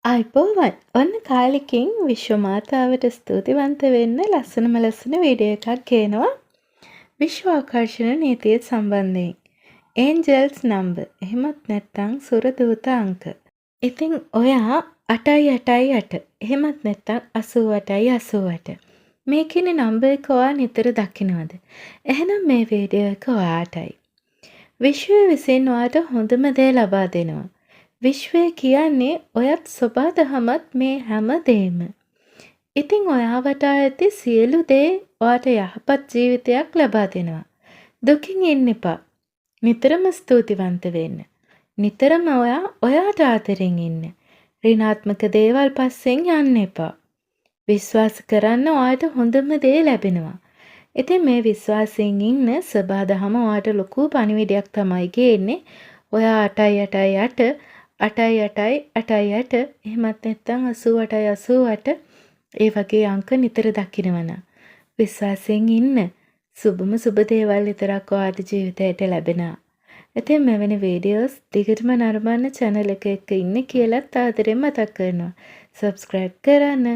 අයිබෝවන් ඔන්න කාලෙකින් විශ්ව මාතාවට ස්තුතිවන්ත වෙන්න ලස්සනම ලස්සන වීඩියෝ එකක් ගේනවා විශ්ව ආකර්ෂණ නීතිය සම්බන්ධයෙන්. ඒන්ජල්ස් නම්බර් එහෙමත් නැත්නම් සුරදූත අංක. ඉතින් ඔයා 888 එහෙමත් නැත්නම් 8888 මේ කියන නම්බර් එක ඔයා නිතර දකිනවද? එහෙනම් මේ වීඩියෝ එක ඔයාටයි. විශ්වය විසින් ඔයාට හොඳම දේ ලබා දෙනවා. විශ්වය කියන්නේ ඔයත් සොබා දහමත් මේ හැම දේම. ඉතින් ඔයා වටා ඇති සියලු දේ ඔයාට යහපත් ජීවිතයක් ලබා දෙනවා. දුකින් ඉන්න එපා. නිතරම ස්තුතිවන්ත වෙන්න. නිතරම ඔයාට ආදරෙන් ඉන්න. ඍණාත්මක දේවල් පස්සෙන් යන්න එපා. විශ්වාස කරන්න ඔයාට හොඳම දේ ලැබෙනවා. ඉතින් මේ විශ්වාසයෙන් ඉන්න සබා දහම ඔයාට ලොකු පණිවිඩයක් තමයි ගේන්නේ. ඔයා 888 888 එහෙමත් නැත්නම් 8888 ඒ වගේ අංක නිතර දකිනවනම් විශ්වාසයෙන් ඉන්න සුබම සුබ දේවල් විතරක් ඔයාට ජීවිතයට ලැබෙනවා. ඉතින් මෙවැනි වීඩියෝස් දිගටම නරඹන්න channel එක එක්ක ඉන්න කියලාත් ආදරෙන් මතක් කරනවා. subscribe කරන්න.